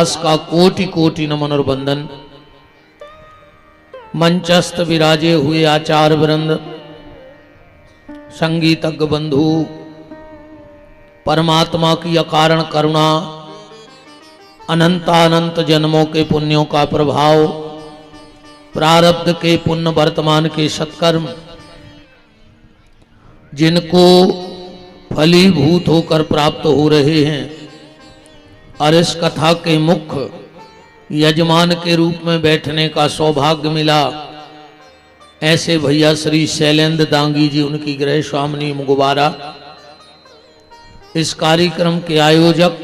दास का कोटि कोटि नमन और वंदन। मंचस्थ विराजे हुए आचार्य वृंद, संगीतज्ञ बंधु, परमात्मा की अकारण करुणा, अनंतानंत जन्मों के पुण्यों का प्रभाव, प्रारब्ध के पुण्य वर्तमान के सत्कर्म, जिनको फलीभूत होकर प्राप्त हो रहे हैं और इस कथा के मुख्य यजमान के रूप में बैठने का सौभाग्य मिला, ऐसे भैया श्री शैलेंद्र दांगी जी, उनकी गृह स्वामिनी मुगवारा, इस कार्यक्रम के आयोजक,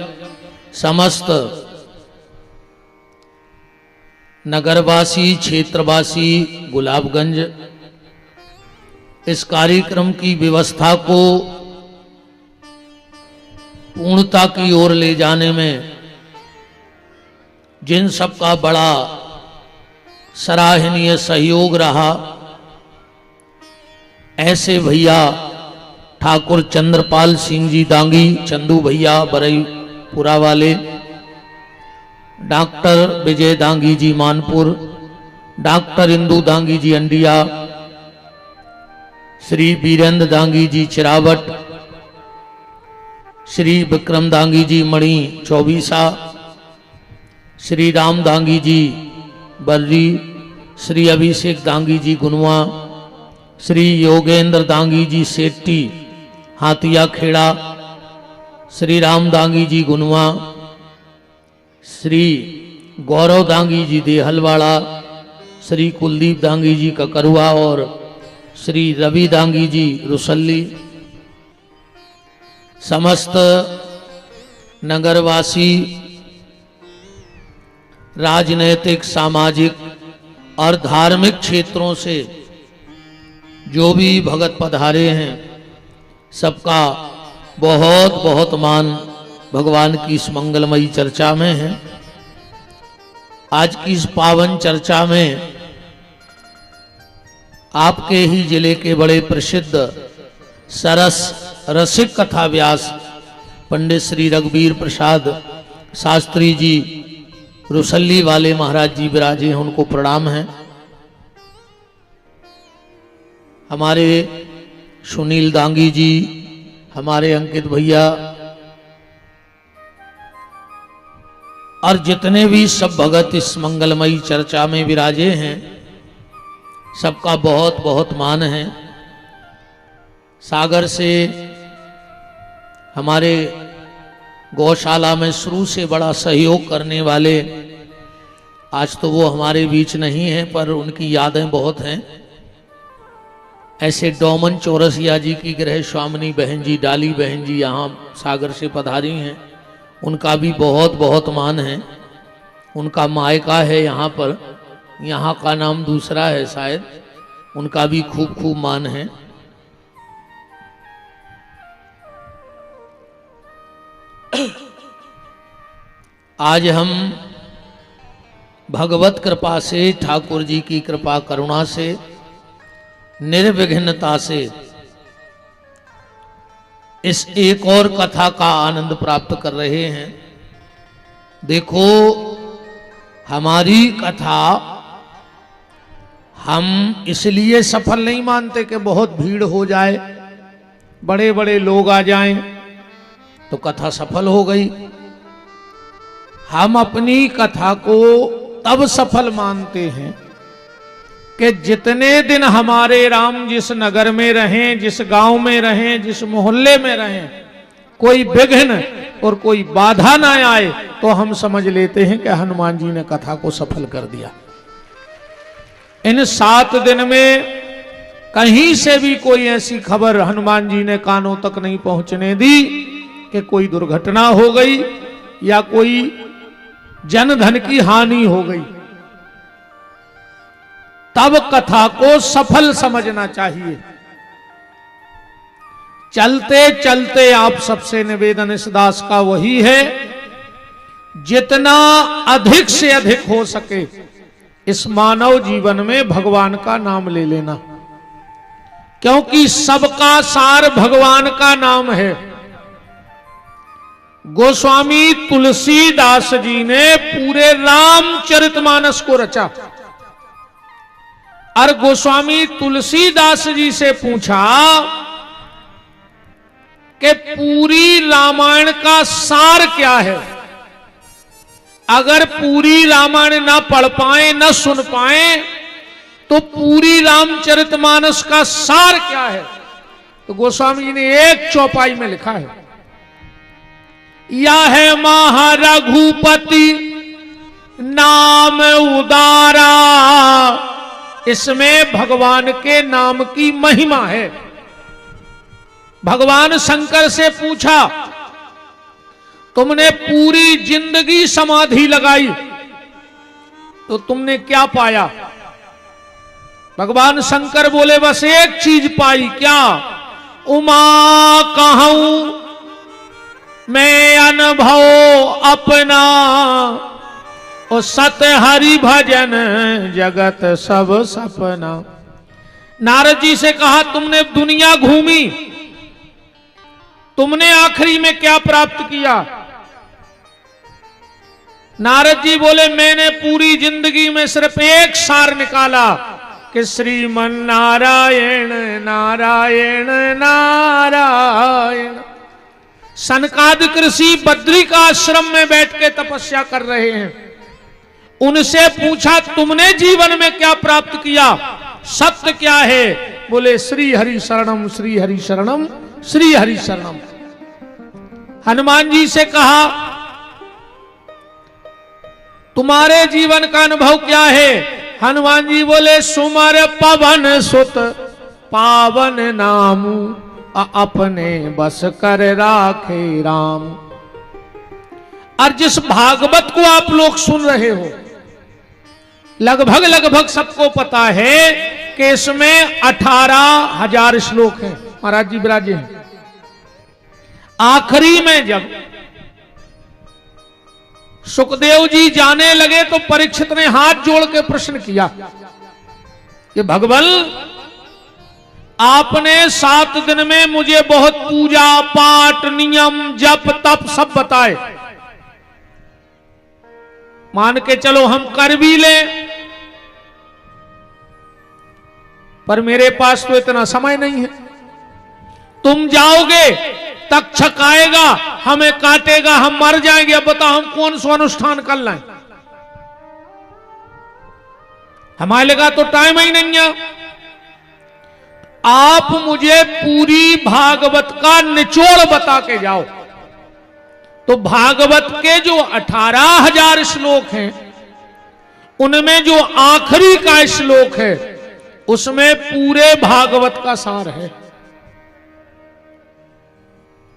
समस्त नगरवासी, क्षेत्रवासी, गुलाबगंज, इस कार्यक्रम की व्यवस्था को पूर्णता की ओर ले जाने में जिन सबका बड़ा सराहनीय सहयोग रहा, ऐसे भैया ठाकुर चंद्रपाल सिंह जी दांगी, चंदू भैया बरईपुरा वाले, डॉक्टर विजय दांगी जी मानपुर, डॉक्टर इंदू दांगी जी अंडिया, श्री वीरेंद्र दांगी जी चिरावट, श्री विक्रम दांगी जी मणि चौबीसा, श्री राम दांगी जी बर्री, श्री अभिषेक दांगी जी गुनवा, श्री योगेंद्र दांगी जी सेट्टी हाथिया खेड़ा, श्री राम दांगी जी गुनवा, श्री गौरव दांगी जी देहलवाड़ा, श्री कुलदीप दांगी जी ककरुआ और श्री रवि दांगी जी रुसल्ली, समस्त नगरवासी, राजनैतिक, सामाजिक और धार्मिक क्षेत्रों से जो भी भगत पधारे हैं, सबका बहुत बहुत मान भगवान की इस मंगलमयी चर्चा में है। आज की इस पावन चर्चा में आपके ही जिले के बड़े प्रसिद्ध सरस रसिक कथा व्यास पंडित श्री रघुवीर प्रसाद शास्त्री जी रुसल्ली वाले महाराज जी विराजे हैं, उनको प्रणाम है। हमारे सुनील दांगी जी, हमारे अंकित भैया और जितने भी सब भगत इस मंगलमयी चर्चा में विराजे हैं, सबका बहुत बहुत मान है। सागर से हमारे गौशाला में शुरू से बड़ा सहयोग करने वाले, आज तो वो हमारे बीच नहीं हैं पर उनकी यादें बहुत हैं, ऐसे डोमन चौरसिया जी की गृह स्वामिनी बहन जी, डाली बहन जी यहाँ सागर से पधारी हैं, उनका भी बहुत बहुत मान है। उनका मायका है यहाँ पर, यहाँ का नाम दूसरा है शायद, उनका भी खूब खूब मान है। आज हम भगवत कृपा से, ठाकुर जी की कृपा करुणा से, निर्विघ्नता से इस एक और कथा का आनंद प्राप्त कर रहे हैं। देखो, हमारी कथा हम इसलिए सफल नहीं मानते कि बहुत भीड़ हो जाए, बड़े बड़े लोग आ जाएं तो कथा सफल हो गई। हम अपनी कथा को तब सफल मानते हैं कि जितने दिन हमारे राम जिस नगर में रहें, जिस गांव में रहें, जिस मोहल्ले में रहें, कोई विघ्न और कोई बाधा ना आए तो हम समझ लेते हैं कि हनुमान जी ने कथा को सफल कर दिया। इन 7 दिन में कहीं से भी कोई ऐसी खबर हनुमान जी ने कानों तक नहीं पहुंचने दी कि कोई दुर्घटना हो गई या कोई जन धन की हानि हो गई। तब कथा को सफल समझना चाहिए। चलते चलते आप सबसे निवेदन इस दास का वही है, जितना अधिक से अधिक हो सके इस मानव जीवन में भगवान का नाम ले लेना, क्योंकि सबका सार भगवान का नाम है। गोस्वामी तुलसीदास जी ने पूरे रामचरितमानस को रचा और गोस्वामी तुलसीदास जी से पूछा कि पूरी रामायण का सार क्या है। अगर पूरी रामायण ना पढ़ पाए न सुन पाए तो पूरी रामचरितमानस का सार क्या है। तो गोस्वामी जी ने एक चौपाई में लिखा है, यह है महारघुपति नाम उदारा। इसमें भगवान के नाम की महिमा है। भगवान शंकर से पूछा, तुमने पूरी जिंदगी समाधि लगाई तो तुमने क्या पाया। भगवान शंकर बोले, बस एक चीज पाई। क्या? उमा कहूं मैं अनुभव अपना, और सत हरि भजन जगत सब सपना। नारद जी से कहा, तुमने दुनिया घूमी, तुमने आखिरी में क्या प्राप्त किया। नारद जी बोले, मैंने पूरी जिंदगी में सिर्फ एक सार निकाला कि श्रीमन नारायण नारायण नारायण। सनकादिक ऋषि बद्री का आश्रम में बैठ के तपस्या कर रहे हैं। उनसे पूछा, तुमने जीवन में क्या प्राप्त किया, सत्य क्या है। बोले, श्री हरि शरणम श्री हरि शरणम श्री हरि शरणम। हनुमान जी से कहा, तुम्हारे जीवन का अनुभव क्या है। हनुमान जी बोले, सुमर पवन सुत पावन नाम, अपने बस कर राखे राम। और जिस भागवत को आप लोग सुन रहे हो, लगभग लगभग सबको पता है कि इसमें 18,000 श्लोक हैं। महाराज जी विराजे हैं। आखिरी में जब सुखदेव जी जाने लगे तो परीक्षित ने हाथ जोड़ के प्रश्न किया कि भगवान, आपने 7 दिन में मुझे बहुत पूजा पाठ नियम जप तप सब बताए, मान के चलो हम कर भी ले, पर मेरे पास तो इतना समय नहीं है। तुम जाओगे तक्षक आएगा, हमें काटेगा, हम मर जाएंगे। अब बताओ हम कौन सा अनुष्ठान कर लाएं। हमारे लगा तो टाइम ही नहीं है। आप मुझे पूरी भागवत का निचोड़ बता के जाओ। तो भागवत के जो 18,000 श्लोक हैं, उनमें जो आखिरी का श्लोक है, उसमें पूरे भागवत का सार है।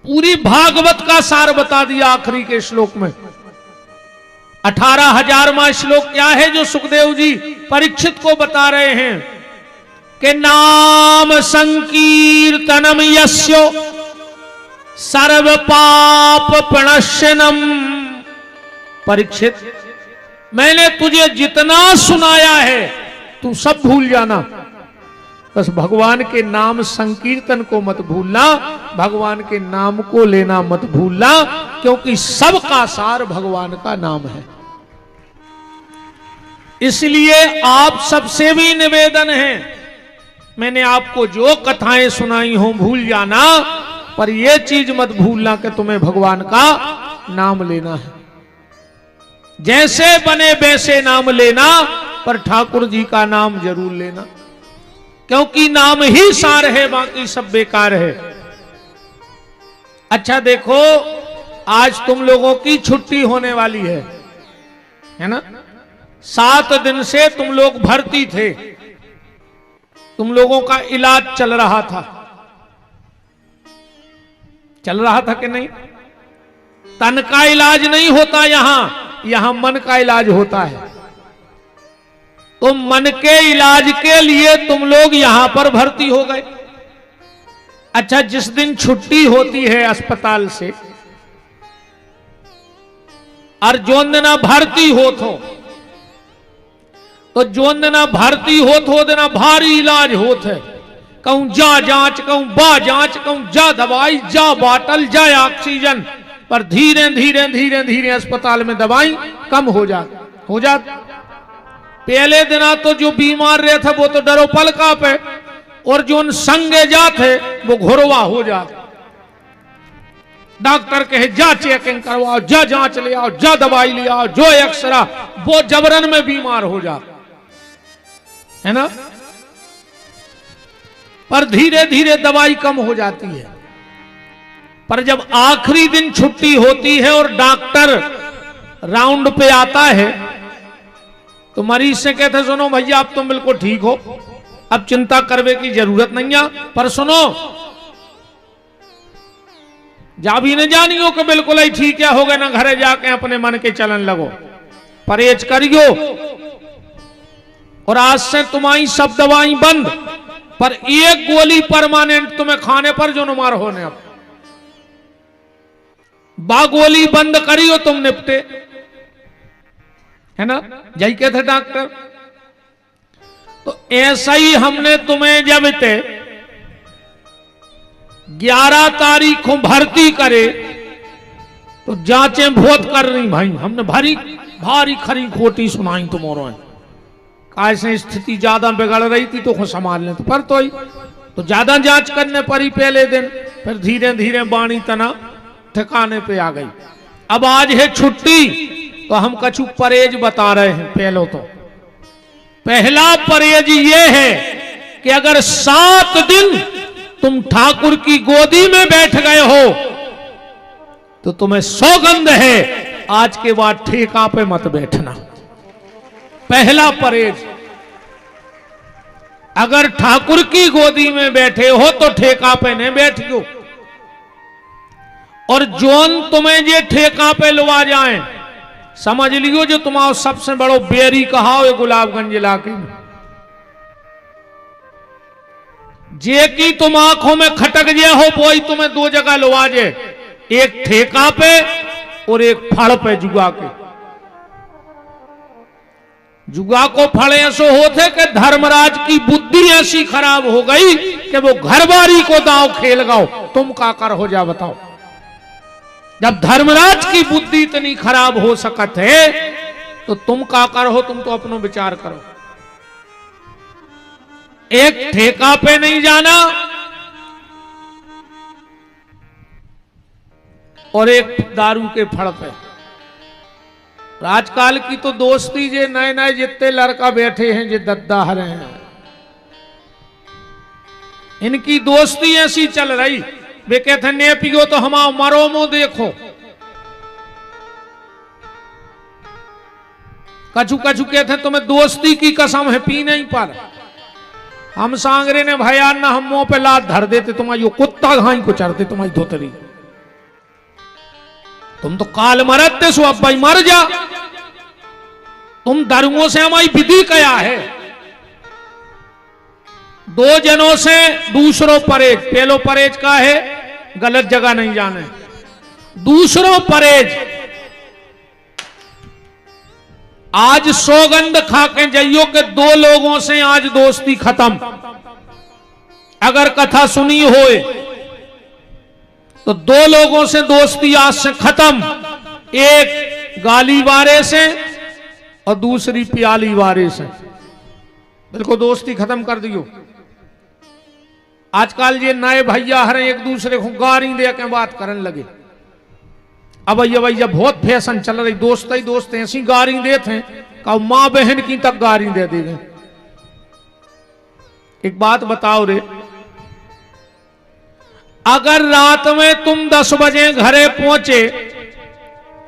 पूरी भागवत का सार बता दिया आखिरी के श्लोक में। 18,000वां श्लोक क्या है जो सुखदेव जी परीक्षित को बता रहे हैं कि नाम संकीर्तनम यस्यो सर्व पाप प्रणश्यनम। परीक्षित, मैंने तुझे जितना सुनाया है तू सब भूल जाना, बस भगवान के नाम संकीर्तन को मत भूलना, भगवान के नाम को लेना मत भूलना, क्योंकि सबका सार भगवान का नाम है। इसलिए आप सबसे भी निवेदन है, मैंने आपको जो कथाएं सुनाई हो भूल जाना, पर यह चीज मत भूलना कि तुम्हें भगवान का नाम लेना है। जैसे बने वैसे नाम लेना, पर ठाकुर जी का नाम जरूर लेना, क्योंकि नाम ही सार है, बाकी सब बेकार है। अच्छा देखो, आज तुम लोगों की छुट्टी होने वाली है ना। 7 दिन से तुम लोग भर्ती थे, तुम लोगों का इलाज चल रहा था। चल रहा था कि नहीं? तन का इलाज नहीं होता यहां मन का इलाज होता है। तो मन के इलाज के लिए तुम लोग यहां पर भर्ती हो गए। अच्छा, जिस दिन छुट्टी होती है अस्पताल से, और जो दिन भर्ती होत हो, तो जो दिन भर्ती होत हो दिन भारी इलाज होत है। कहूं जा जांच, कहूं बा जांच, कहूं जा दवाई, जा बाटल, जा ऑक्सीजन, पर धीरे धीरे धीरे धीरे अस्पताल में दवाई कम हो जाती। पहले दिना तो जो बीमार रहे थे वो तो डरो पलका पे, और जो उन संगे जाते वो घुरवा हो जाते। डॉक्टर कहे जा चेकिंग करवाओ, जा जांच ले आओ, जा दवाई ले आओ, जो एक्सरा, वो जबरन में बीमार हो जा, है ना। पर धीरे धीरे दवाई कम हो जाती है। पर जब आखिरी दिन छुट्टी होती है और डॉक्टर राउंड पे आता है तो मरीज से कहते सुनो भैया अब तुम बिल्कुल ठीक हो, अब चिंता करने की जरूरत नहीं है, पर सुनो जा भी न जानियो कि बिल्कुल ही ठीक है हो गए ना, घरे जाके अपने मन के चलन लगो, परहेज करियो, और आज से तुम्हारी सब दवाई बंद, पर एक गोली परमानेंट तुम्हें खाने पर जो नुमार होने, अब बा गोली बंद करियो तुम निपटे, है ना। यही कहते डॉक्टर। तो ऐसा ही हमने तुम्हें जब 11 तारीख को भर्ती करे तो जांचें बहुत कर रही भाई, हमने भारी खरी खोटी सुनाई तुम्हारों, कैसे स्थिति ज्यादा बिगड़ रही थी तो संभाल लें, पर तो ज्यादा जांच करने पड़ी पहले दिन, फिर धीरे धीरे बाणी तना ठिकाने पे आ गई। अब आज है छुट्टी तो हम कछु परहेज बता रहे हैं। पहला परहेज ये है कि अगर 7 दिन तुम ठाकुर की गोदी में बैठ गए हो तो तुम्हें सौगंध है आज के बाद ठेका पे मत बैठना। पहला परहेज, अगर ठाकुर की गोदी में बैठे हो तो ठेका पे नहीं बैठियो, और जोन तुम्हें ये ठेका पे लुआ जाए समझ लियो जो तुम्हारा सबसे बड़ो बेरी कहा हो गुलाबगंज इलाके में, जे की तुम आंखों में खटक जे हो वो ही तुम्हें 2 जगह लुआ जे, एक ठेका पे और एक फड़ पे जुगा के। जुगा को फड़ ऐसो होते कि धर्मराज की बुद्धि ऐसी खराब हो गई कि वो घरबारी को दांव खेल गाओ, तुम का कर हो जा बताओ। जब धर्मराज की बुद्धि इतनी खराब हो सकत है तो तुम का कर हो, तुम तो अपनो विचार करो। एक ठेका पे नहीं जाना और एक दारू के फड़ पे। आजकल की तो दोस्ती जे नए नए जितने लड़का बैठे हैं जे दद्दा हरे हैं, इनकी दोस्ती ऐसी चल रही, वे कहते हैं ने पियो तो हमारा मरो मो देखो। कछु कछु कहते हैं तुम्हें दोस्ती की कसम है पी नहीं पर, हम सांगरे ने भैया ना हम मुंह पे लात धर देते, तुम्हारी कुत्ता घाई को चढ़ते तुम्हारी धोतरी, तुम तो काल मरते सो अब भाई मर जा, तुम दरुओं से हमारी विधि क्या है। 2 जनों से दूसरों परहेज, पहलो परहेज का है गलत जगह नहीं जाने, दूसरों परहेज आज सौगंध खा के जाइयो कि 2 लोगों से आज दोस्ती खत्म। अगर कथा सुनी होए तो 2 लोगों से दोस्ती आज से खत्म, एक गाली वारे से और दूसरी प्याली वारे से, बिल्कुल दोस्ती खत्म कर दियो। आजकल ये नए भैया हरे एक दूसरे को गारी दे के बात करने लगे। अब भैया बहुत फैशन चल रही, दोस्त ही दोस्त ऐसी गारी देते हैं का मां बहन की तक गारी दे देंगे। एक बात बताओ रे, अगर रात में तुम 10 बजे घरे पहुंचे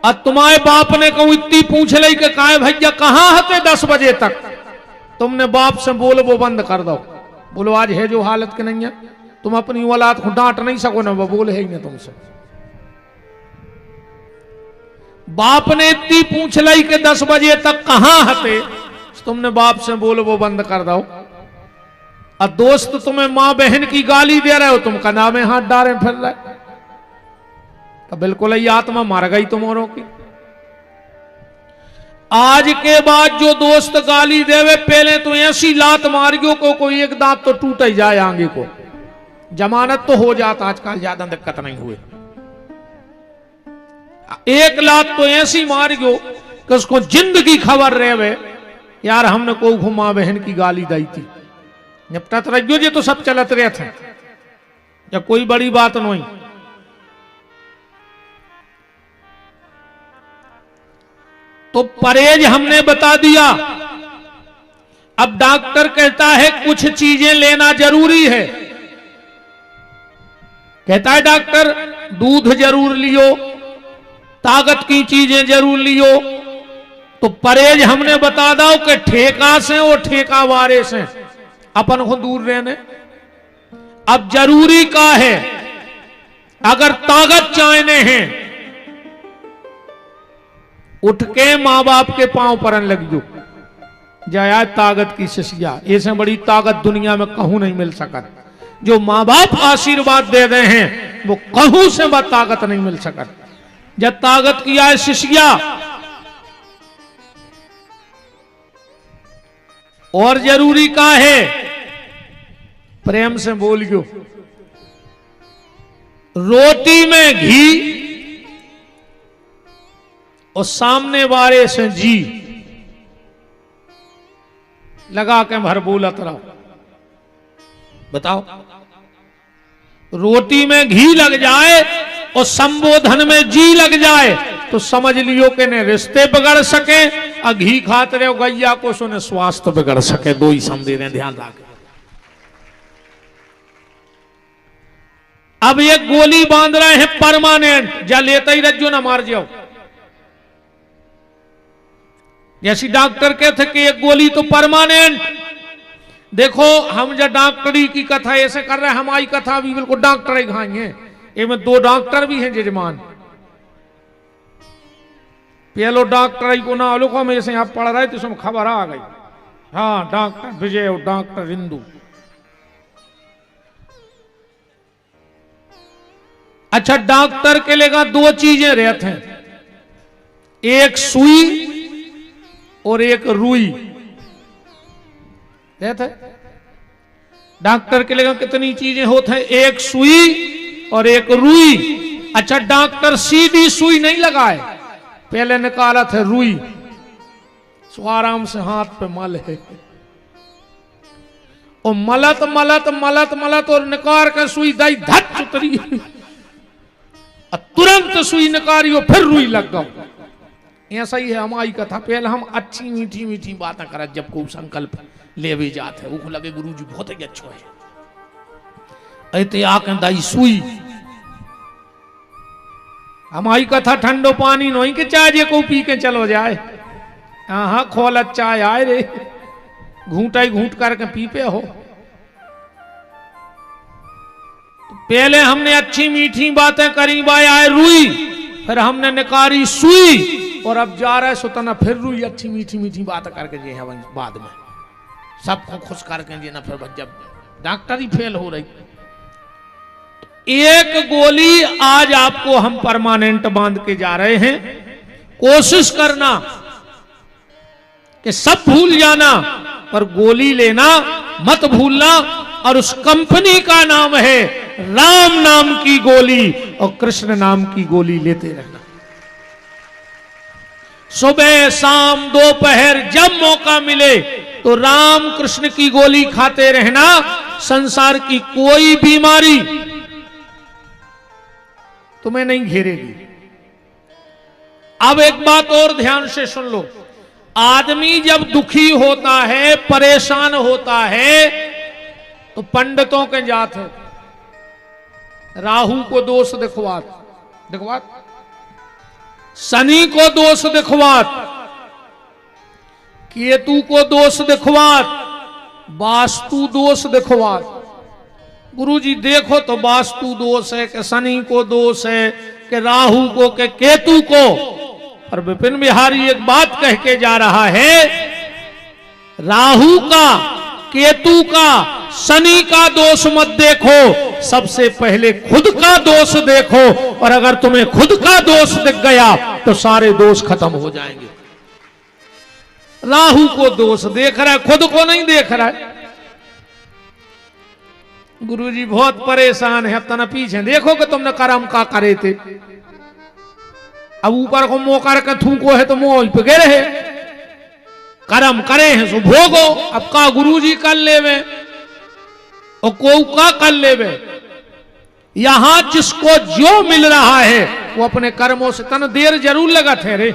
और तुम्हारे बाप ने कहूं इतनी पूछ ली कि काहे भैया कहां हते 10 बजे तक, तुमने बाप से बोल वो बंद कर दो, बोलो आज है जो हालत के नहीं है, तुम अपनी औलाद को डांट नहीं सको ना, वो बोले ही नहीं तुमसे। बाप ने इतनी पूछ ली कि 10 बजे तक कहां हते, तुमने बाप से बोल वो बंद कर दो। और दोस्त तुम्हें मां बहन की गाली दे रहे हो, तुम कना में हाथ डाले फिर रहे, तो बिल्कुल ही आत्मा मर गई तुम्हारों की। आज के बाद जो दोस्त गाली देवे पहले तो ऐसी लात मारियो को कोई एक दांत तो टूट ही जाए आगे को, जमानत तो हो जाता, आजकल ज्यादा दिक्कत नहीं हुए। एक लात तो ऐसी मार गयो कि उसको जिंदगी खबर रहे यार हमने को घुमा बहन की गाली दी थी, निपटत रहियो जे तो सब चलत रहे थे, या कोई बड़ी बात नहीं। तो परहेज हमने बता दिया। अब डॉक्टर कहता है कुछ चीजें लेना जरूरी है, कहता है डॉक्टर दूध जरूर लियो, ताकत की चीजें जरूर लियो। तो परहेज हमने बता दो कि ठेका से और ठेका वारे से अपन को दूर रहने। अब जरूरी का है, अगर ताकत चाहने हैं उठ के मां बाप के पांव परन लग जो जाया ताकत की शिष्या, ऐसे बड़ी ताकत दुनिया में कहूं नहीं मिल सकत। जो मां बाप आशीर्वाद दे रहे हैं वो कहूं से वह ताकत नहीं मिल सकत। जब ताकत किया है शिष्या, और जरूरी का है प्रेम से बोलियो, रोटी में घी और सामने वाले से जी लगा के भर बोलत रहो। बताओ, रोटी में घी लग जाए और संबोधन में जी लग जाए तो समझ लियो कि ने रिश्ते बिगड़ सके, और घी खाते रहे गैया को सुने स्वास्थ्य बिगड़ सके। दो ही समझे रहे, ध्यान रखें। अब ये गोली बांध रहे हैं परमानेंट, जा लेता ही रज्जो ना मार जाओ। जैसी डॉक्टर कहते कि एक गोली तो परमानेंट। देखो हम जब डॉक्टरी की कथा ऐसे कर रहे हैं, हमारी कथा भी बिल्कुल डॉक्टर ही खाएंगे। इनमें दो डॉक्टर भी हैं जजमान। पहलो डॉक्टर को ना लोगों में जैसे आप पढ़ रहे थे उसमें खबर आ गई, हाँ डॉक्टर विजय और डॉक्टर इंदु। अच्छा, डॉक्टर के लिए दो चीजें रहते हैं, एक सुई और एक रुई रहते। डॉक्टर के लिए कितनी चीजें होते हैं, एक सुई और एक रुई। अच्छा, डॉक्टर सीधी सुई नहीं लगाए, पहले निकाला था रुई, सो आराम से हाथ पे मल है और मलत मलत मलत मलत और निकार के सुई दाई धच उतरी, तुरंत सुई निकारी और फिर रुई लग गया। ऐसा ही है हमारी कथा। पहले हम अच्छी मीठी मीठी बातें कर, जब को संकल्प ले भी जाते वो लगे गुरु जी बहुत ही अच्छा है, ऐते आके दाई सुई। हमारी कथा ठंडो पानी नहीं कि चाय जे को पी के चलो जाए, हाँ खोल चाय आए रे, घूंटा ही घूंट करके पी पे हो। तो पहले हमने अच्छी मीठी बातें करी, बाय आए रुई, फिर हमने निकारी सुई, और अब जा रहा है सुतना फिर रुई अच्छी मीठी मीठी बात करके जे है बाद में सबको खुश करके जे ना, फिर जब डॉक्टर ही फेल हो रही। एक गोली आज आपको हम परमानेंट बांध के जा रहे हैं। कोशिश करना कि सब भूल जाना, पर गोली लेना मत भूलना। और उस कंपनी का नाम है राम नाम की गोली, और कृष्ण नाम की गोली लेते रहना। सुबह शाम दोपहर जब मौका मिले तो राम कृष्ण की गोली खाते रहना। संसार की कोई बीमारी तुम्हें नहीं घेरेगी। अब एक बात और ध्यान से सुन लो, आदमी जब दुखी होता है, परेशान होता है, तो पंडितों के जात है, राहु को दोष दिखवात, शनि को दोष दिखवात, केतु को दोष दिखवात, वास्तु दोष दिखवात। गुरुजी देखो तो वास्तु दोष है कि शनि को दोष है कि राहु को के केतु को। और विपिन बिहारी एक बात कह के जा रहा है, राहु का, केतु का, शनि का दोष मत देखो, सबसे पहले खुद का दोष देखो। और अगर तुम्हें खुद का दोष दिख गया तो सारे दोष खत्म हो जाएंगे। राहु को दोष देख रहा है, खुद को नहीं देख रहा है। गुरुजी बहुत परेशान है, तना पीछे देखो कि तुमने कर्म का करे थे। अब ऊपर को मुंह करके थूको है तो मुंह पे गिरे है, कर्म करे हैं सो भोगो। अब का गुरुजी कर लेवे और को का कर लेवे। यहां जिसको जो मिल रहा है वो अपने कर्मों से तन देर जरूर लगा थे रे,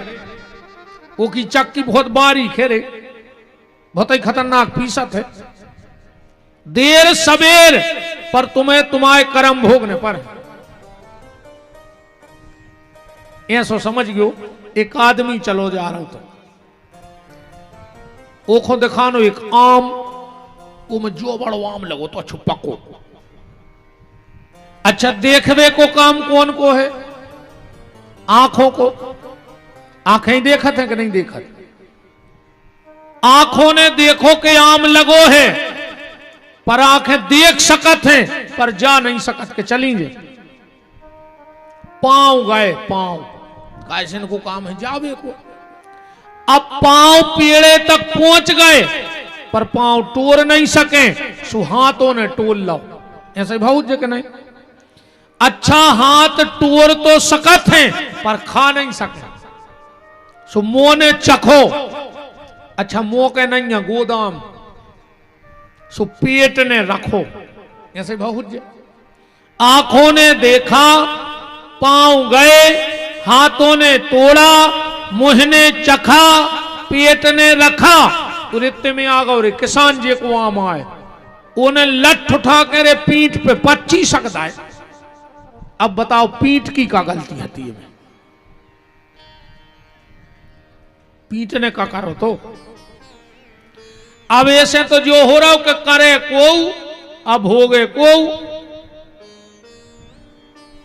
वो की चक्की बहुत बारीक है रे, बहुत ही खतरनाक पीसत है। देर सबेर पर तुम्हें तुम्हारे कर्म भोगने पर ऐसो समझ गयो। एक आदमी चलो जा रहा तो ओखो दिखानो एक आम, वो में जो बड़ो आम लगो तो अच्छो पको। अच्छा देखवे को काम कौन को है? आंखों को। आंखें देखत है कि नहीं देखत? आंखों ने देखो कि आम लगो है, पर आंखें देख सकत हैं पर जा नहीं सकत के चली जे। पांव गए, पांव कैसे को काम है जावे को। अब पांव पेड़े तक पहुंच गए पर पांव टोर नहीं सके, सो हाथों ने टोल लो। ऐसे भाव जे के नहीं। अच्छा हाथ टोर तो सकत हैं पर खा नहीं सकते, सो मुंह ने चखो। अच्छा मुंह के नहीं है गोदाम, सो पेट ने रखो। ऐसे बहुत जे। आंखों ने देखा, पांव गए, हाथों ने तोड़ा, मुंह ने चखा, पेट ने रखा। तो रित्ते में आ गए किसान जी को आम आए, उन्हें लठ उठा के पीठ पे पच्ची सकता है। अब बताओ पीठ की क्या गलती होती है? पीठ ने का करो तो। अब ऐसे तो जो हो रहा हो कि करे को, अब हो गए को।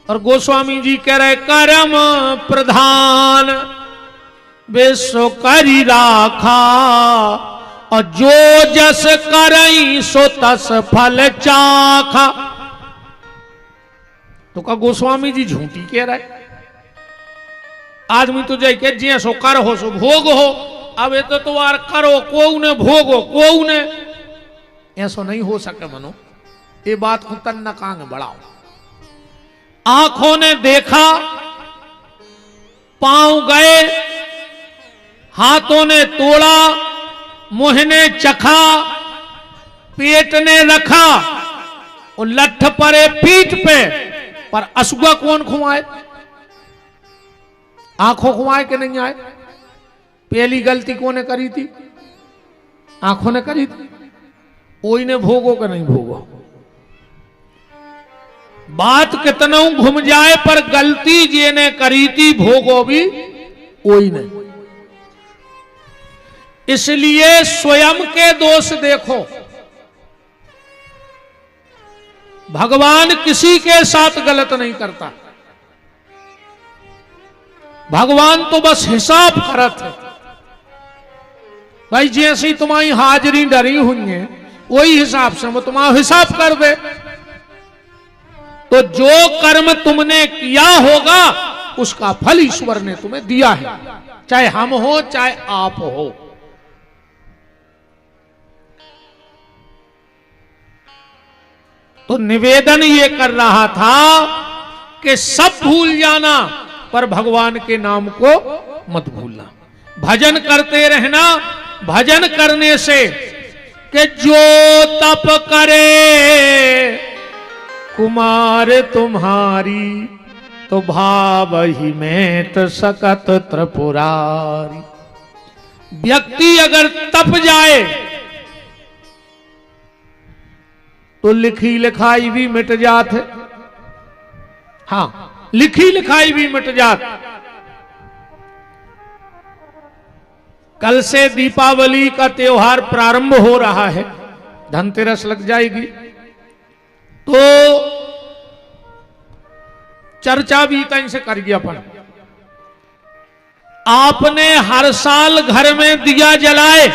और गोस्वामी जी कह रहे कर्म प्रधान विश्व करी राखा, और जो जस करई सो तस फल चाखा। तो का गोस्वामी जी झूठी कह रहे। आदमी तो जाए के जे सो कर हो सो भोग हो। अब ये तो आर करो को ने भोगो को ने, ऐसा नहीं हो सके मनो। ये बात को तन कांग बढ़ाओ। आंखों ने देखा, पांव गए, हाथों ने तोड़ा, मुंह ने चखा, पेट ने रखा, और लठ परे पीठ पे, पर असुआ कौन खुआए? आंखों खुआए कि नहीं आए? पहली गलती कौन ने करी थी? आंखों ने करी थी। कोई ने भोगो कि नहीं भोगो? बात कितना घूम जाए पर गलती जे ने करी थी भोगो भी कोई नहीं। इसलिए स्वयं के दोष देखो। भगवान किसी के साथ गलत नहीं करता। भगवान तो बस हिसाब करत है। भाई जैसी तुम्हारी हाजिरी डरी हुई है वही हिसाब से वो तुम्हारा हिसाब कर दे। तो जो कर्म तुमने किया होगा उसका फल ईश्वर ने तुम्हें दिया है, चाहे हम हो चाहे आप हो। तो निवेदन ये कर रहा था कि सब भूल जाना पर भगवान के नाम को मत भूलना। भजन करते रहना। भजन करने से कि जो तप करे कुमार तुम्हारी, तो भाव ही में तो सकत त्रिपुरारी। व्यक्ति अगर तप जाए तो लिखी लिखाई भी मिट जात है। हाँ, लिखी लिखाई भी मिट जात। कल से दीपावली का त्योहार प्रारंभ हो रहा है, धनतेरस लग जाएगी। तो चर्चा भी कहीं से कर गया। अपन आपने हर साल घर में दिया जलाए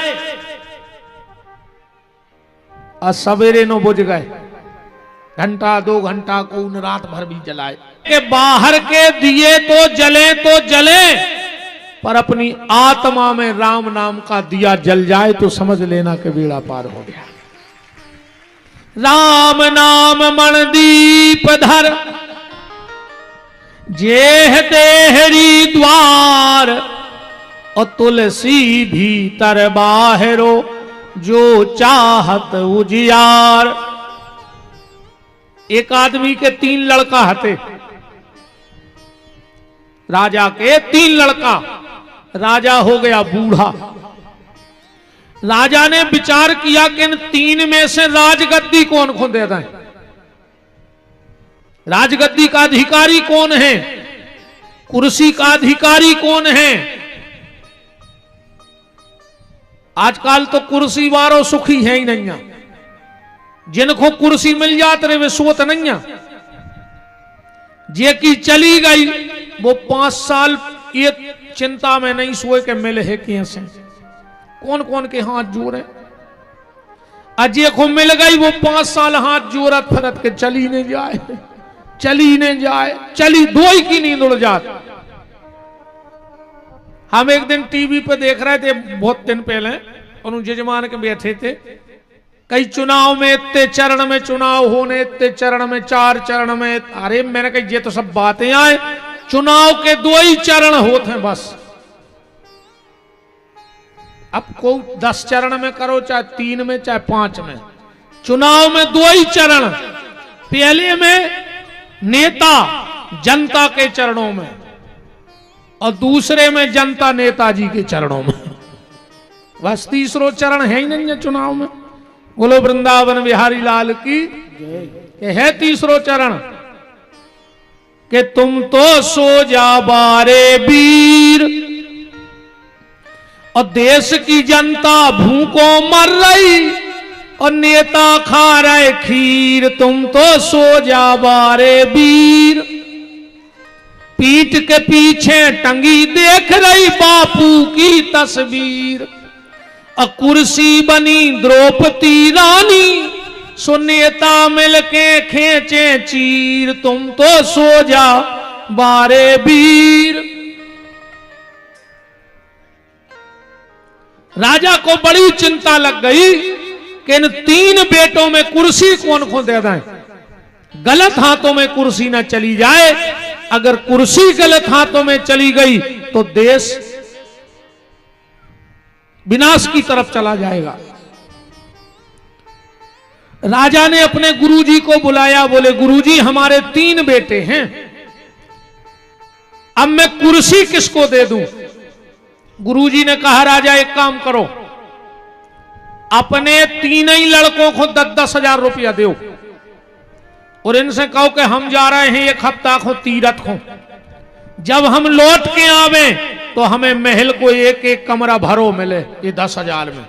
और सवेरे नो बुझ गए, घंटा 2 घंटा को उन रात भर भी जलाए। के बाहर के दिए तो जले पर अपनी आत्मा में राम नाम का दिया जल जाए तो समझ लेना कि बेड़ा पार हो गया। राम नाम मणदीप धर जेह देहरी द्वार और तुलसी भीतर बाहरो, जो चाहत उजियार। एक आदमी के 3 लड़का हते, राजा के 3 लड़का। राजा हो गया बूढ़ा। राजा ने विचार किया कि इन 3 में से राजगद्दी कौन को दे दें, राजगद्दी का अधिकारी कौन है, कुर्सी का अधिकारी कौन है। आजकल तो कुर्सी वारो सुखी है ही नहीं, जिनको कुर्सी मिल जात रहे वे सोत नहीं। जे की चली गई वो 5 साल ये चिंता में नहीं सोए के मिले है कैसे, कौन कौन के हाथ जोड़े। अजय को मिल गई वो 5 साल हाथ जोड़त फिरत के चली नहीं जाए, चली नहीं जाए, चली दो की नींद उड़ जाती। हम एक दिन टीवी पे देख रहे थे बहुत दिन पहले, और जजमान के बैठे थे, कई चुनाव में इतने चरण में चुनाव होने, इतने चरण में 4 चरण में। अरे मैंने कही ये तो सब बातें आए, चुनाव के 2 ही चरण होते हैं बस। अब को 10 चरण में करो, चाहे 3 में चाहे 5 में, चुनाव में 2 ही चरण। पहले में नेता जनता के चरणों में, और दूसरे में जनता नेताजी के चरणों में। बस तीसरो चरण है ही नहीं है चुनाव में। बोलो वृंदावन बिहारी लाल की। ये है तीसरो चरण कि तुम तो सो जा बारे वीर, और देश की जनता भूखों मर रही, और नेता खा रहे खीर। तुम तो सो जा बारे वीर, पीठ के पीछे टंगी देख रही बापू की तस्वीर। और कुर्सी बनी द्रौपदी रानी, सो नेता मिलके खींचे चीर। तुम तो सो जा बारे वीर। राजा को बड़ी चिंता लग गई कि इन 3 बेटों में कुर्सी कौन को दे दें, गलत हाथों में कुर्सी न चली जाए। अगर कुर्सी गलत हाथों में चली गई तो देश विनाश की तरफ चला जाएगा। राजा ने अपने गुरुजी को बुलाया, बोले गुरुजी हमारे 3 बेटे हैं, अब मैं कुर्सी किसको दे दूं। गुरुजी ने कहा राजा एक काम करो, अपने 3 ही लड़कों को 10-10 हजार रुपया दो, और इनसे कहो कि हम जा रहे हैं 1 हफ्ता को तीरथ को, जब हम लौट के आवे तो हमें महल को 1-1 कमरा भरो मिले ये 10 हजार में।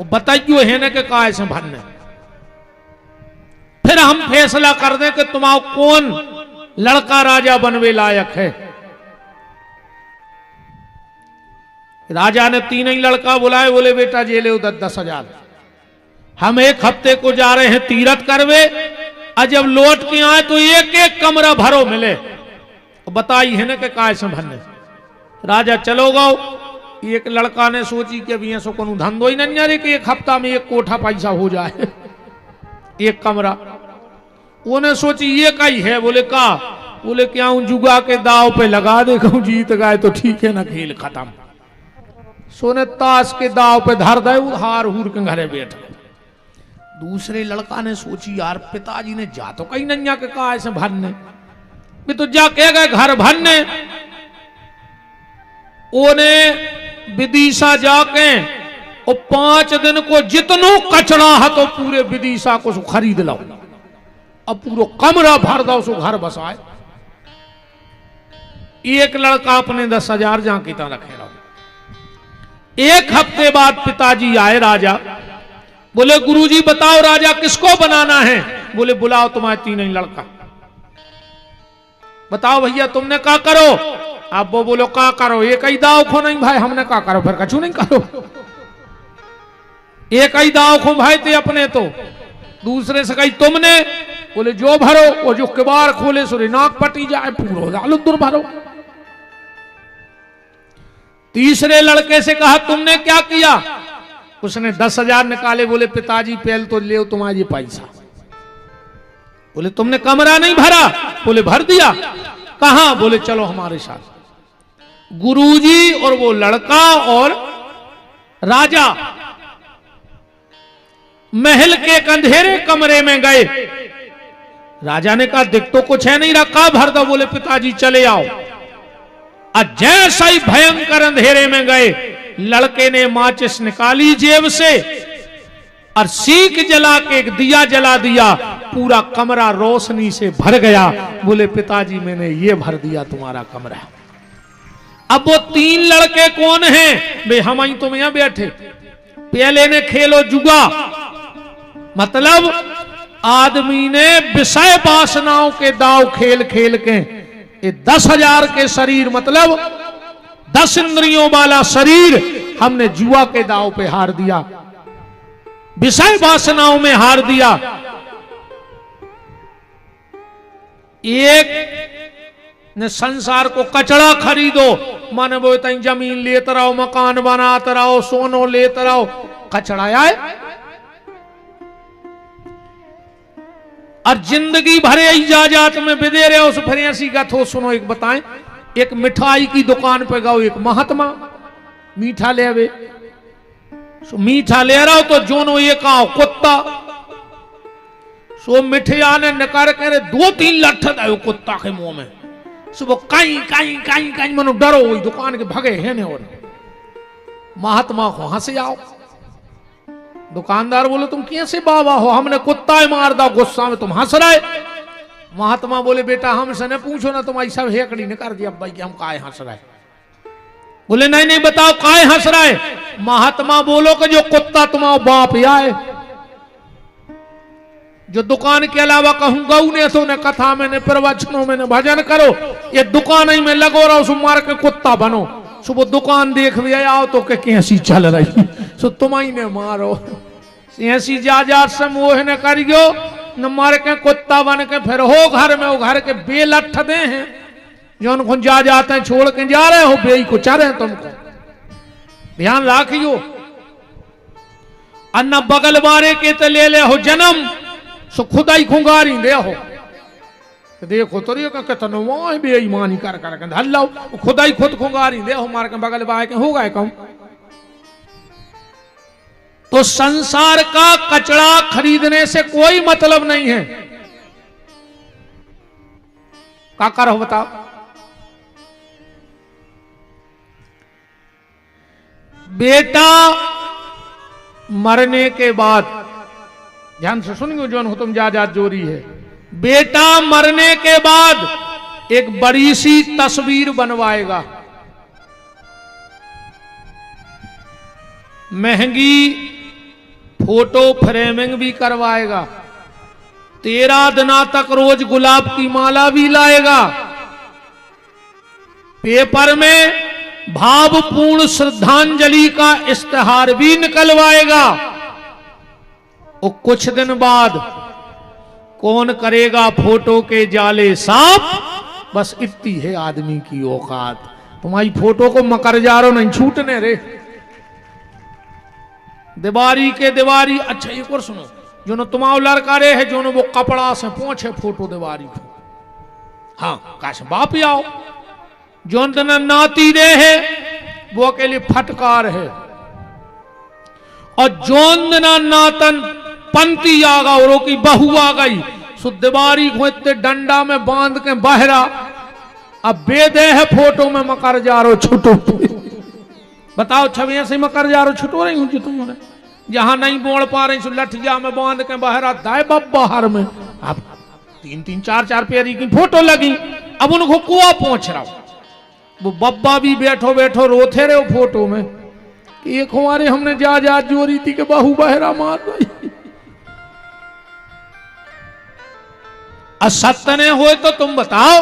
वो बताइयो है ना कि काय से भरने, फिर हम फैसला कर दें कि तुम्हारा कौन लड़का राजा बनवे लायक है। राजा ने 3 ही लड़का बुलाए, बोले बेटा जे ले 10-10 हजार, हम 1 हफ्ते को जा रहे हैं तीरथ करवे, और जब लौट के आए तो 1-1 कमरा भरो मिले। बताई है ना कि काय से भरने। राजा चलो गो। एक लड़का ने सोची कि अभी ऐसा को धंधो ही नहीं रे कि 1 हफ्ता में 1 कोठा पैसा हो जाए, 1 कमरा। उन्हें सोची ये का ही है। बोले का, बोले क्या हूं जुगा के दाव पे लगा दे, कहूं जीत गए तो ठीक है ना, खेल खत्म। सोने ताश के दाव पे धर दे, हार हूर के घरे बैठ। दूसरे लड़का ने सोची यार पिताजी ने जा तो कहीं नहीं के कहा ऐसे भरने, भी तो जा कह गए घर भरने। ओने विदिशा जाके और 5 दिन को जितनो कचरा है तो पूरे विदिशा को खरीद लो, अब पूरा कमरा भर दो, सो घर बसाए। एक लड़का अपने 10 हजार जहां की तरह रखे रहो। 1 हफ्ते बाद पिताजी आए राजा, बोले गुरुजी बताओ राजा किसको बनाना है। बोले बुलाओ तुम्हारे 3 ही लड़का, बताओ भैया तुमने क्या करो। आप वो बोलो क्या करो, एक ही दाव खो नहीं भाई, हमने क्या करो, फिर कछु नहीं करो। एक ही दाव खो भाई थे अपने तो। दूसरे से कही तुमने, बोले जो भरो वो जो किबार खोले सुरे नाक पटी जाए, पूरा जालुद्दुर भरो। तीसरे लड़के से कहा तुमने क्या किया। उसने 10 हजार निकाले, बोले पिताजी पहले तो ले तुम्हारा ये पैसा। बोले तुमने कमरा नहीं भरा, बोले भर दिया। कहां? बोले चलो हमारे साथ। गुरुजी और वो लड़का और राजा महल के एक अंधेरे कमरे में गए। राजा ने कहा देख तो कुछ है नहीं, रखा भर दो। बोले पिताजी चले आओ। और जैसा ही भयंकर अंधेरे में गए, लड़के ने माचिस निकाली जेब से और सीख जला के एक दिया जला दिया। पूरा कमरा रोशनी से भर गया। बोले पिताजी मैंने ये भर दिया तुम्हारा कमरा। अब वो 3 लड़के कौन हैं? भाई हम ही तुम यहां बैठे, पहले ने खेलो जुआ, मतलब आदमी ने विषय वासनाओं के दाव खेल खेल के 10,000 के शरीर, मतलब 10 इंद्रियों वाला शरीर हमने जुआ के दाव पे हार दिया, विषय वासनाओं में हार दिया। एक ने संसार को कचड़ा खरीदो, माने वो तई जमीन लेते रहो, मकान बनाते रहो, सोनो लेते रहो, कचड़ा आए। और जिंदगी भरे इजाजत में बिदे रहे उस फिर ऐसी कथो सुनो। एक बताएं, एक मिठाई की दुकान पे गओ, एक महात्मा मीठा ले आवे, मीठा ले रहा हो तो जोनो ये कहा कुत्ता, सो मिठिया ने नकार करे 2-3 लठ दो कुत्ता के मुंह में। सुबह काई काई काई काई मनो डरो, वही दुकान के भगे है ने। और महात्मा को हंसे आओ। दुकानदार बोले तुम कैसे बाबा हो, हमने कुत्ता ही मार दा, गुस्सा में तुम हंस रहे। महात्मा बोले बेटा हमसे ने पूछो ना, तुम ऐसा हेकड़ी ने कर दिया भाई कि हम काहे हंस रहे। बोले नहीं नहीं बताओ काहे हंस रहे। महात्मा बोलो कि जो कुत्ता तुम्हारा बाप आए, जो दुकान के अलावा कहूं गऊ ने तो ने कथा में ने प्रवचनों में ने भजन करो, ये दुकान ही में लगो रहो, सो मार के कुत्ता बनो। सुबह दुकान देख भी आओ तो के कैसी चल रही, सो तुम ही ने मारो। ऐसी जाजात से मोह न करियो, न मार के कुत्ता बन के फिर हो घर में, वो घर के बेलठ दे हैं जो उनको जा जाते हैं, छोड़ के जा रहे हो, बेई को चढ़े तुमको ध्यान राखियो। अन्ना बगल बारे के तो ले ले हो जन्म, सो खुदा ही खुंगारी दे हो। देखो तो कितनो वहां बेईमानी कर कर हल्लाओ, खुदा ही खुद खुंगारी दे हो, मार के बगल बाए के हो गए कहूं। तो संसार का कचड़ा खरीदने से कोई मतलब नहीं है। क्या करो बताओ। बेटा मरने के बाद, ध्यान से सुनिए जो हो तुम जा जोरी है, बेटा मरने के बाद एक बड़ी सी तस्वीर बनवाएगा, महंगी फोटो फ्रेमिंग भी करवाएगा, 13 दिना तक रोज गुलाब की माला भी लाएगा, पेपर में भावपूर्ण श्रद्धांजलि का इश्तेहार भी निकलवाएगा। और कुछ दिन बाद कौन करेगा फोटो के जाले साफ। बस इतनी है आदमी की औकात, तुम्हारी फोटो को मकरजारो नहीं छूटने रे। दीवारी के दीवारी, अच्छा एक और सुनो, जो न तुम्हारा लड़का रे है, जो न वो कपड़ा से पहुंचे फोटो दीवारी को, हाँ काश बाप आओ। जो न नाती रे है वो के लिए फटकार है, और जोन ना नातन पंती आ गई और की बहू आ गई, सो दीवारी को इतने डंडा में बांध के बहरा, अब बेदे है फोटो में मकर जा रो छुटो। बताओ छवियां से मकर जा रो छुटो रही हूं जी तुमने, जहां नहीं बोल पा रही सो लठिया में बांध के बहरा दाए बाहर में। अब 3-3 4-4 पेरी की फोटो लगी, अब उनको कुआ पहुंच रहा, वो बब्बा भी बैठो बैठो रोते रहे फोटो में, एक हमारे हमने जा जोरी थी के बहू बहरा मार रही। असत्य ने हुए तो तुम बताओ।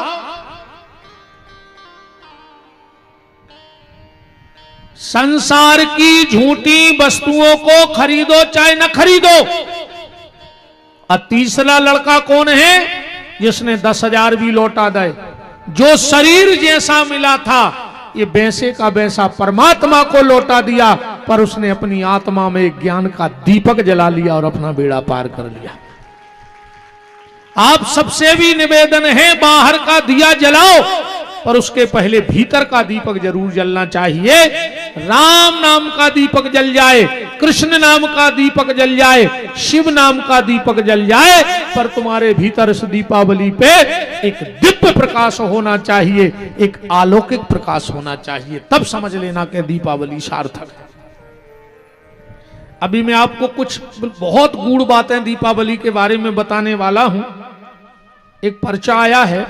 संसार की झूठी वस्तुओं को खरीदो चाहे न खरीदो। और तीसरा लड़का कौन है जिसने 10,000 भी लौटा दे। जो शरीर जैसा मिला था ये वैसे का वैसा परमात्मा को लौटा दिया, पर उसने अपनी आत्मा में एक ज्ञान का दीपक जला लिया और अपना बेड़ा पार कर लिया। आप सबसे भी निवेदन है, बाहर का दिया जलाओ पर उसके पहले भीतर का दीपक जरूर जलना चाहिए। राम नाम का दीपक जल जाए, कृष्ण नाम का दीपक जल जाए, शिव नाम का दीपक जल जाए, पर तुम्हारे भीतर इस दीपावली पे एक दिव्य प्रकाश होना चाहिए, एक अलौकिक प्रकाश होना चाहिए, तब समझ लेना कि दीपावली सार्थक है। अभी मैं आपको कुछ बहुत गूढ़ बातें दीपावली के बारे में बताने वाला हूं। एक पर्चा आया है,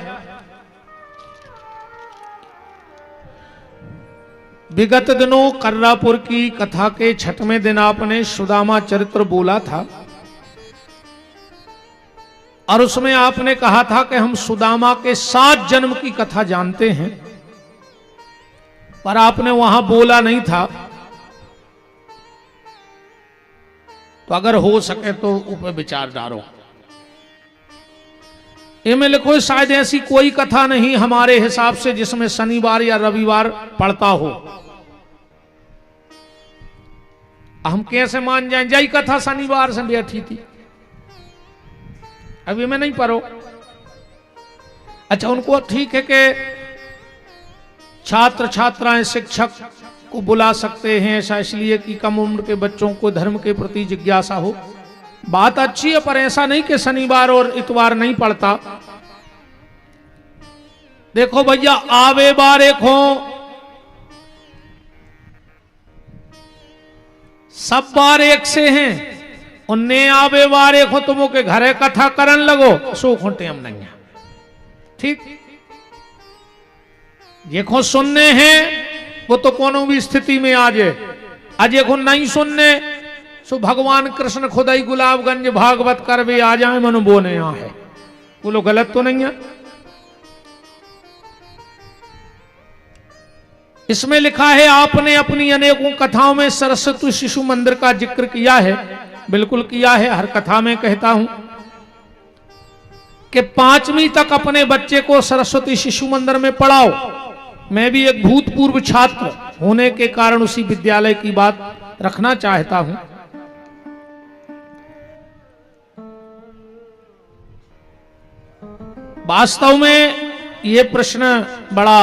विगत दिनों कर्रापुर की कथा के छठवें दिन आपने सुदामा चरित्र बोला था और उसमें आपने कहा था कि हम सुदामा के 7 जन्म की कथा जानते हैं, पर आपने वहां बोला नहीं था। तो अगर हो सके तो ऊपर विचार डालो। इनमें लिखो शायद ऐसी कोई कथा नहीं हमारे हिसाब से जिसमें शनिवार या रविवार पड़ता हो। हम कैसे मान जाएं जय कथा शनिवार से बैठी थी, अभी में नहीं पढ़ो। अच्छा, उनको ठीक है कि छात्र छात्राएं शिक्षक को बुला सकते हैं, ऐसा इसलिए कि कम उम्र के बच्चों को धर्म के प्रति जिज्ञासा हो, बात अच्छी है, पर ऐसा नहीं कि शनिवार और इतवार नहीं पड़ता। देखो भैया, आवे बार एक हो, सब बार एक से हैं, उन्ने आवे बार एक हो, तुमो के घरे कथा करन लगो, सो खोटे हम नहीं है। ठीक, देखो सुनने हैं वो तो कोनो भी स्थिति में आ जाए, अजय को नहीं सुनने सो भगवान कृष्ण खुद ही गुलाबगंज भागवत कर भी आ जाए, मनु बोने यहां है, बोलो गलत तो नहीं है। इसमें लिखा है, आपने अपनी अनेकों कथाओं में सरस्वती शिशु मंदिर का जिक्र किया है। बिल्कुल किया है, हर कथा में कहता हूं कि 5वीं तक अपने बच्चे को सरस्वती शिशु मंदिर में पढ़ाओ। मैं भी एक भूतपूर्व छात्र होने के कारण उसी विद्यालय की बात रखना चाहता हूं। वास्तव में यह प्रश्न बड़ा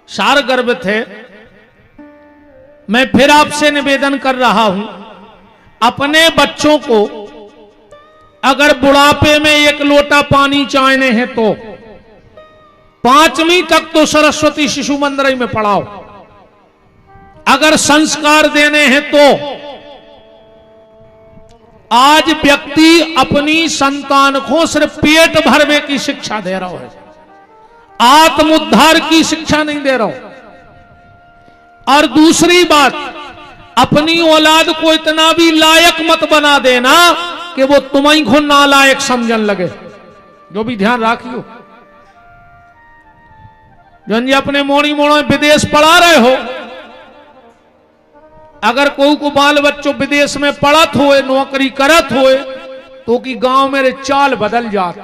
सारगर्भित है। मैं फिर आपसे निवेदन कर रहा हूं, अपने बच्चों को अगर बुढ़ापे में 1 लोटा पानी चाहने हैं तो 5वीं तक तो सरस्वती शिशु मंदिर में पढ़ाओ। अगर संस्कार देने हैं तो आज व्यक्ति अपनी संतान को सिर्फ पेट भरने की शिक्षा दे रहा है, आत्मोद्धार की शिक्षा नहीं दे रहा हूं। और दूसरी बात, अपनी औलाद को इतना भी लायक मत बना देना कि वो तुम्हें को नालायक समझन लगे। जो भी ध्यान रखियो, जो अपने मोड़ी मोड़ो विदेश पढ़ा रहे हो, अगर कोई को बाल बच्चों विदेश में पढ़त होए, नौकरी करत होए, तो कि गांव मेरे चाल बदल जात।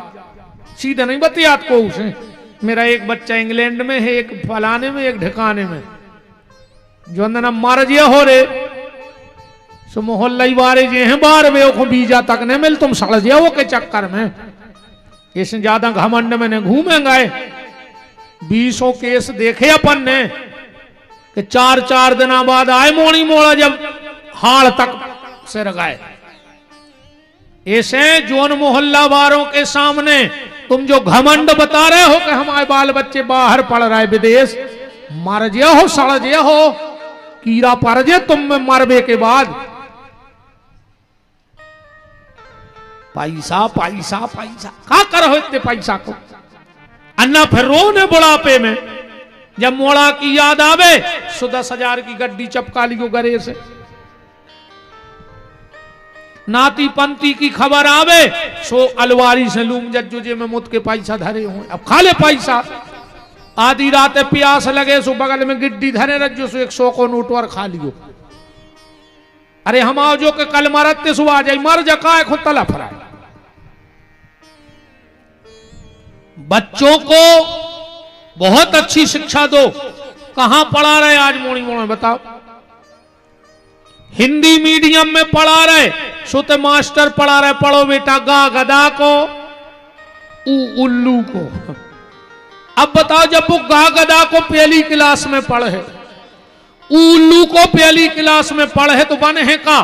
सीधे नहीं बतियात को उसे, मेरा एक बच्चा इंग्लैंड में है, एक फलाने में, एक ढिकाने में, जो अंदर मर जिया हो रे सो मोहल्ला बारे जे हैं बार वे को बीजा तक नहीं मिल, तुम सड़ जिया हो के चक्कर में। इससे ज्यादा घमंड में ने घूमेंगे। 20 केस देखे अपन ने कि 4 दिन बाद आए मोड़ी मोड़ा जब हाड़ तक से रगाए। ऐसे जोन मोहल्ला वालों के सामने तुम जो घमंड बता रहे हो कि हमारे बाल बच्चे बाहर पढ़ रहे विदेश, मर जे हो, सड़ जे हो, कीड़ा पड़ जे तुम में मरबे के बाद। पैसा पैसा पैसा क्या करो इतने पैसा को? अन्ना फिर रोने बुढ़ापे में जब मोड़ा की याद आवे, 10,000 की गड्डी चपका लियो गरे से। नाती पंती की खबर आवे, सो अलवारी से लूम जज्जुजे में मुत के पैसा धरे हुए, अब खा ले पैसा। आधी रात प्यास लगे, सो बगल में गिड्डी धरे रज्जो, सो 100 को नोट और खा लियो। अरे हम आओ जो के कल मरते सो आ जाए, मर जका खुद तला फराए। बच्चों को बहुत अच्छी शिक्षा दो। कहां पढ़ा रहे आज मोड़ी मोड़ में बताओ? हिंदी मीडियम में पढ़ा रहे, सोते मास्टर पढ़ा रहे, पढ़ो बेटा गा गदा को, उल्लू को। अब बताओ, जब वो गा गदा को पहली क्लास में पढ़े, उल्लू को पहली क्लास में पढ़े, तो बने हैं का